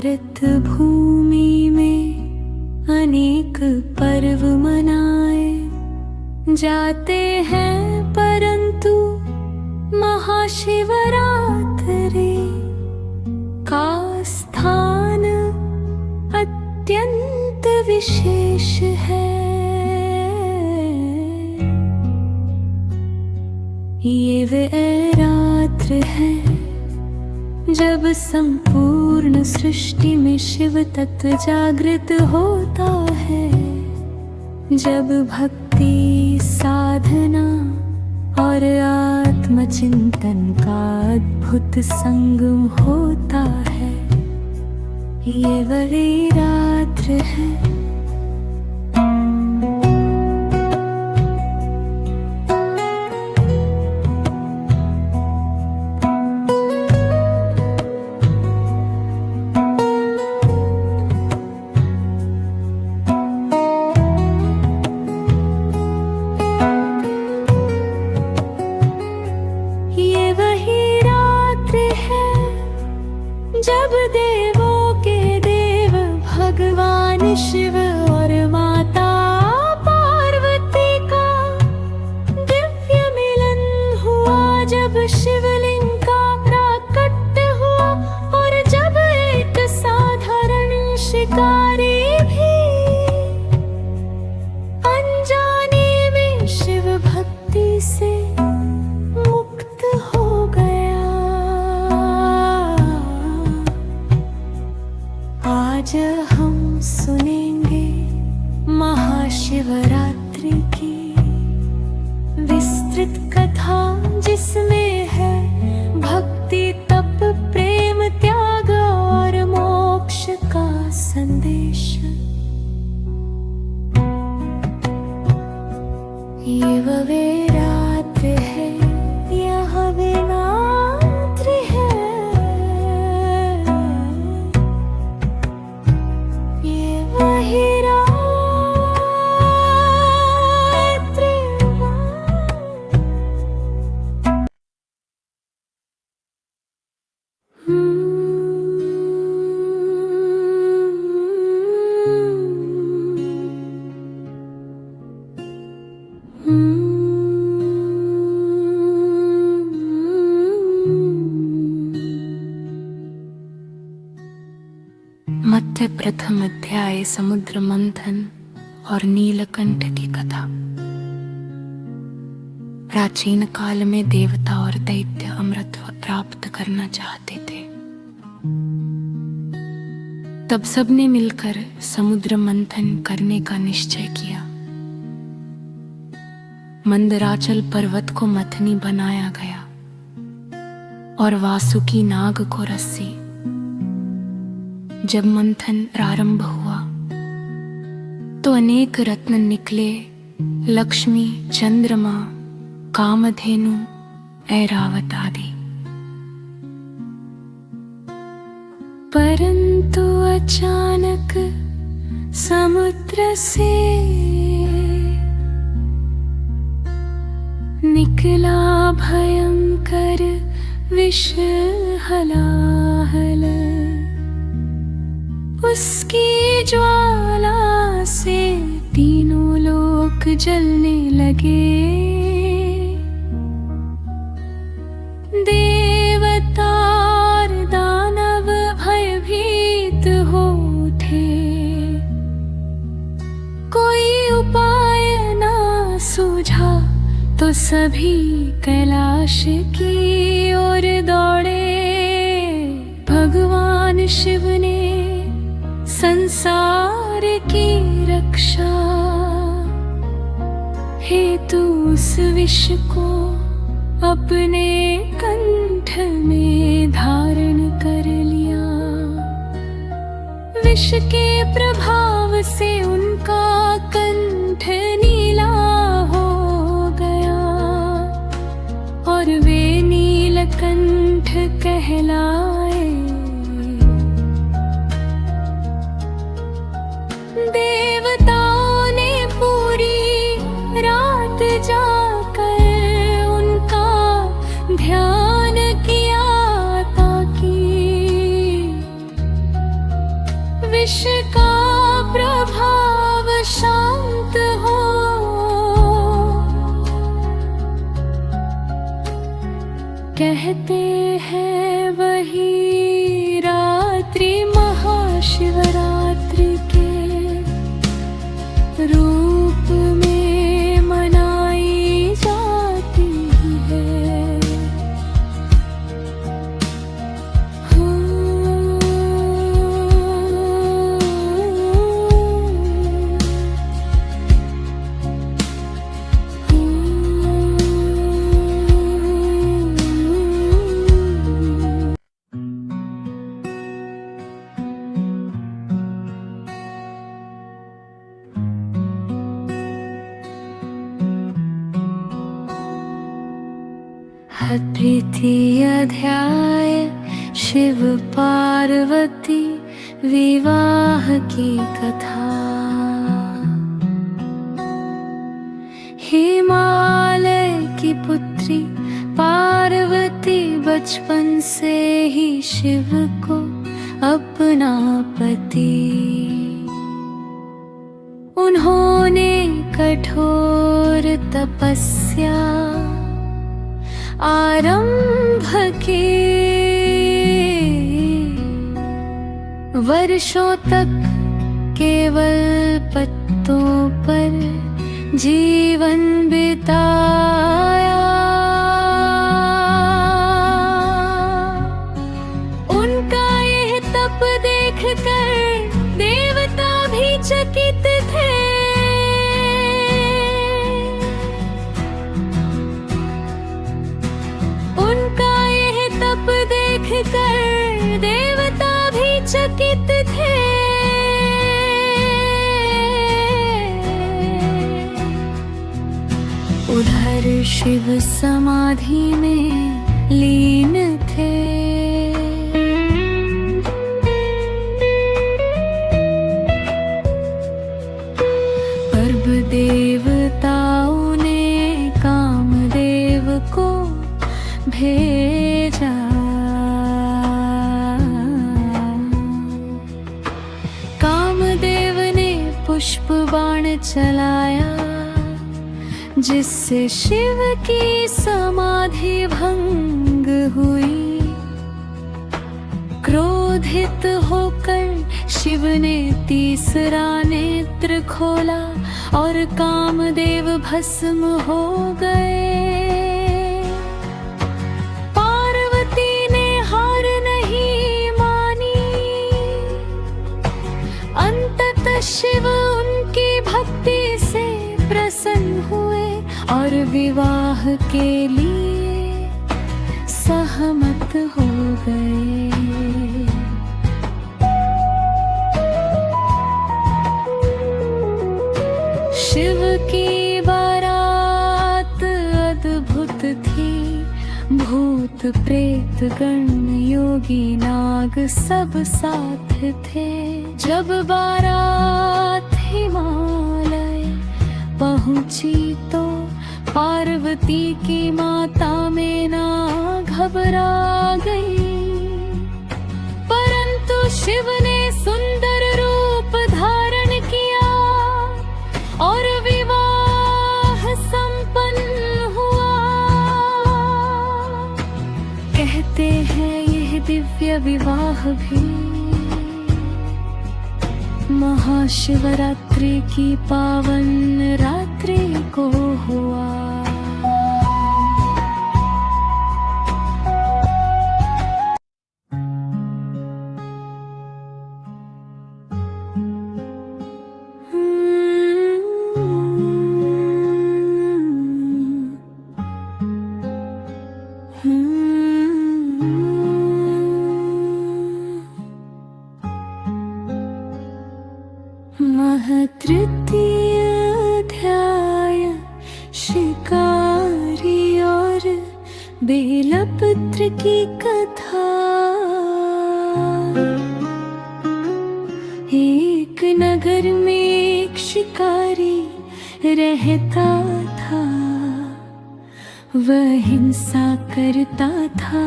भारत भूमि में अनेक पर्व मनाए जाते हैं, परंतु महाशिवरात्रि का स्थान अत्यंत विशेष है। ये वह रात्र है जब संपूर्ण सृष्टि में शिव तत्व जागृत होता है, जब भक्ति, साधना और आत्मचिंतन का अद्भुत संगम होता है। ये वही रात्र है। जब देवों के देव भगवान शिव और माता पार्वती का दिव्य मिलन हुआ, जब शिवलिंग का प्राकट्य हुआ और जब एक साधारण शिकारी भी अनजाने में शिव भक्ति से मुक्त हो गया। आज हम सुनेंगे महाशिवरात्रि की विस्तृत कथा, जिसमें है भक्ति, तप, प्रेम, त्याग और मोक्ष का संदेश। ये वह रात्र है, यह वह रात्र है। मध्य प्रथम अध्याय समुद्र मंथन और नीलकंठ की कथा। प्राचीन काल में देवता और दैत्य अमृत प्राप्त करना चाहते थे। तब सबने मिलकर समुद्र मंथन करने का निश्चय किया। मंदराचल पर्वत को मथनी बनाया गया और वासुकी नाग को रस्सी। जब मंथन प्रारंभ हुआ तो अनेक रत्न निकले, लक्ष्मी, चंद्रमा, कामधेनु, ऐरावत आदि। परंतु अचानक समुद्र से निकला भयंकर विष हलाहल। उसकी ज्वाला से तीनों लोक जलने लगे। देवता और दानव भयभीत हो उठे। कोई उपाय ना सूझा तो सभी कैलाश की ओर दौड़े। भगवान शिव ने संसार की रक्षा हेतु उस विष को अपने कंठ में धारण कर लिया। विष के प्रभाव से उनका कंठ नीला हो गया और वे नीलकंठ कहलाए। देवताओं ने पूरी रात जाकर उनका ध्यान किया ताकि विष का प्रभाव शांत हो। कहते हैं वही रात्रि महाशिवरात्रि के रूप में मनाई जाती है। तृतीय अध्याय शिव पार्वती विवाह की कथा। हिमालय की पुत्री पार्वती बचपन से ही शिव को अपना पति। उन्होंने कठोर तपस्या आरंभ की। वर्षों तक केवल पत्तों पर जीवन बिताया। उनका यह तप देखकर देवता भी चकित थे। उनका यह तप देखकर देवता भी चकित थे। उधर शिव समाधि में लीन थे। पर्व देवताओं ने कामदेव को भेजा। कामदेव ने पुष्प बाण चलाया जिससे शिव की समाधि भंग हुई। क्रोधित होकर शिव ने तीसरा नेत्र खोला और कामदेव भस्म हो गए। पार्वती ने हार नहीं मानी। अंततः शिव उनकी भक्ति से प्रसन्न हुए और विवाह के लिए सहमत हो गए। शिव की बारात अद्भुत थी। भूत प्रेत गण योगी नाग सब साथ थे। जब बारात हिमालय पहुंची तो पार्वती की माता मैना घबरा गई। परंतु शिव ने सुंदर रूप धारण किया और विवाह संपन्न हुआ। कहते हैं यह दिव्य विवाह भी महाशिवरात्रि की पावन रात्रि को हुआ। तृतीय अध्याय शिकारी और बेलपत्र की कथा। एक नगर में एक शिकारी रहता था। वह हिंसा करता था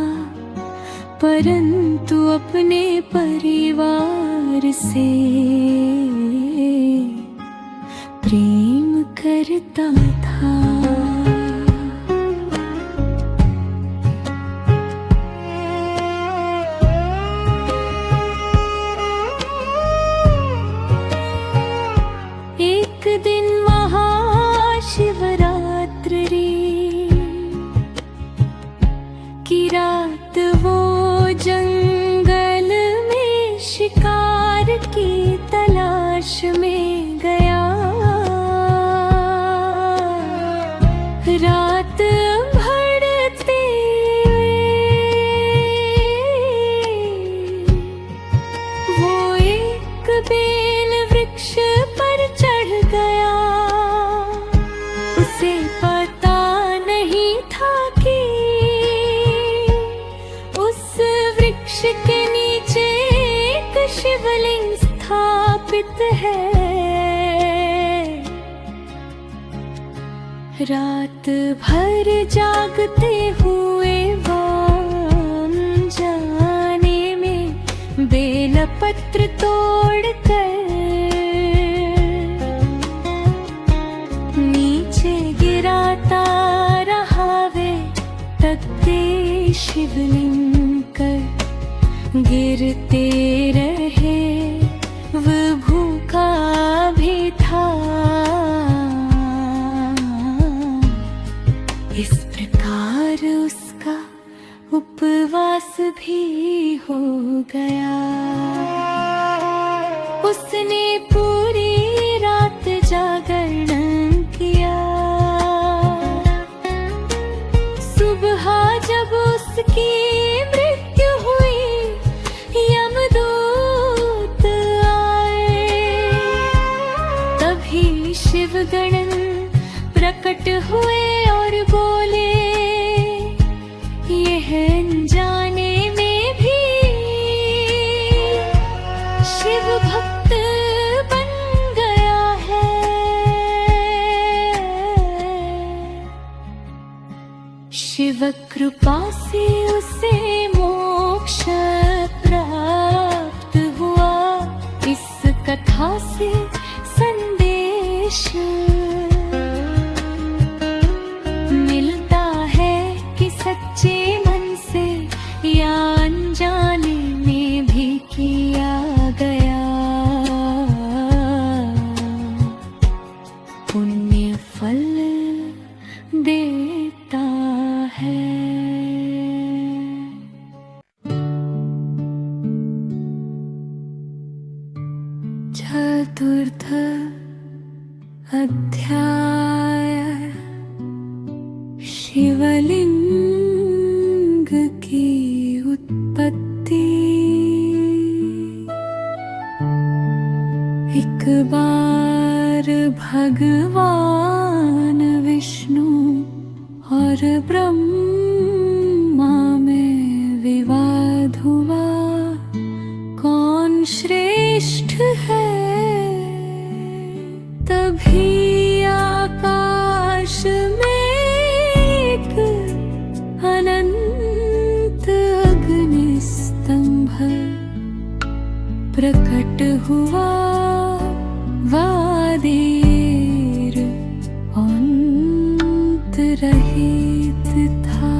परंतु अपने परिवार से प्रेम करता था। एक दिन महाशिवरात्रि की रात वो जंगल में शिकार की तलाश में गया। रात बढ़ते वो एक बेल वृक्ष पर चढ़ गया। उसे पता नहीं था कि उस वृक्ष के नीचे एक शिवलिंग स्थापित है। रात भर जागते हुए जाने में बेलपत्र तोड़कर नीचे गिराता रहा वे तकते शिवलिंग कर। गिरते रहे वो भूखा भी था। इस प्रकार उसका उपवास भी हो गया। उसने पूरी रात जागरण किया। सुबह जब उसकी मृत्यु हुई यमदूत आए। तभी शिवगण प्रकट हुए और बोले, यह अनजाने में भी शिव भक्त बन गया है। शिव कृपा से उसे मोक्ष प्राप्त हुआ। इस कथा से संदेश सच्चे मन से या अनजाने में भी किया गया पुण्य फल देता है। चतुर्थ अध्याय शिवलिंग की उत्पत्ति। एक बार भगवान विष्णु और ब्रह्मा में विवाद हुआ, कौन श्रेष्ठ है। तभी आकाश में अनंत अग्निस्तंभ प्रकट हुआ। वादेर अंत रहित था।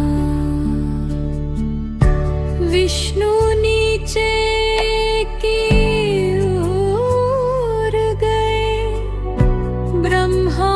विष्णु नीचे की ओर गए, ब्रह्मा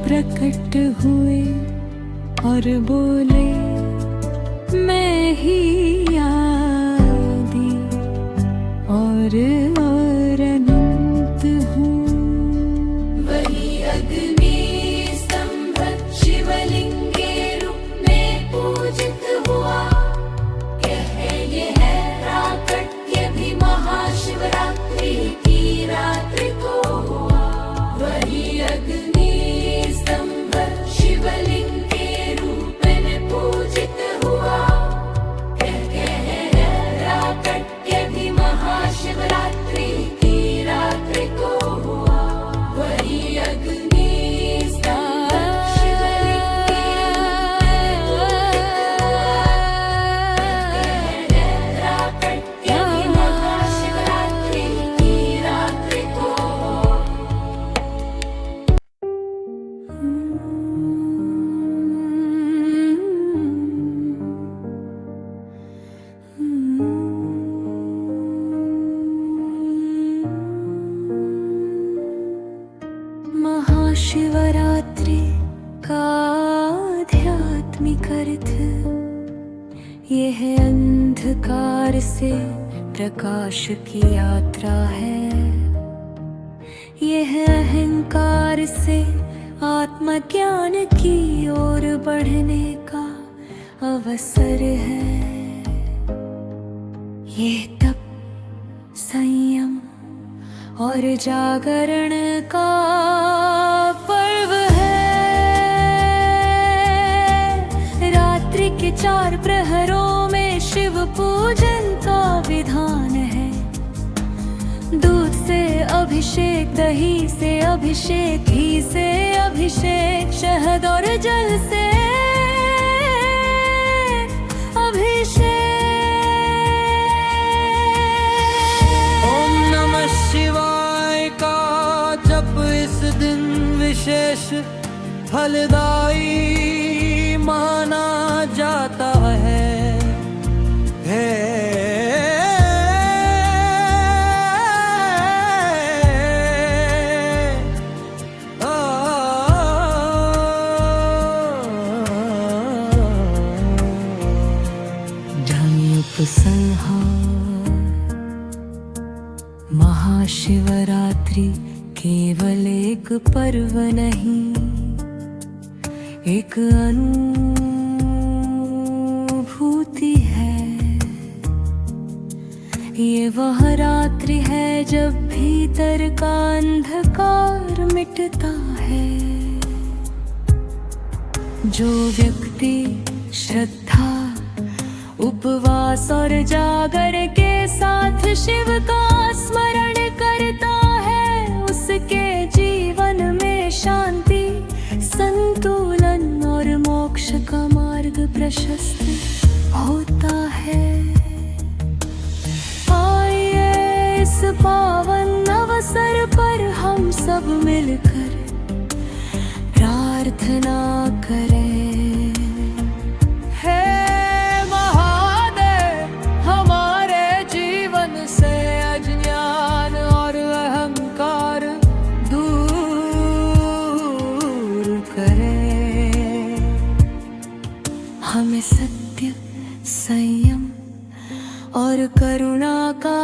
प्रकट हुए और बोले, मैं ही आदि और अनंत हूँ। वही अग्नि स्तंभ शिवलिंग के रूप में पूजित हुआ। ये है प्राकट्य भी महाशिवरात्रि की रात्रि को हुआ। वही अग्नि स्तंभ ये है अंधकार से प्रकाश की यात्रा है, ये है अहंकार से आत्मज्ञान की ओर बढ़ने का अवसर है। ये तप, संयम और जागरण का पर्व है। रात्रि के 4 प्रहरों में शिव पूजन का विधान है। दूध से अभिषेक, दही से अभिषेक, घी से अभिषेक, शहद और जल से अभिषेक। ओम नमः शिवाय का जप इस दिन विशेष फलदायी माना जाता है। संहार महाशिवरात्रि केवल एक पर्व नहीं, एक अनुभूति है। ये वह रात्रि है जब भीतर का अंधकार मिटता है। जो व्यक्ति श्रद्धा, उपवास और जागर के साथ शिव का स्मरण करता है, उसके जीवन में शांति, संतुलन और मोक्ष का मार्ग प्रशस्त होता है। आइए इस पावन अवसर पर हम सब मिलकर प्रार्थना करें। हमें सत्य, संयम और करुणा का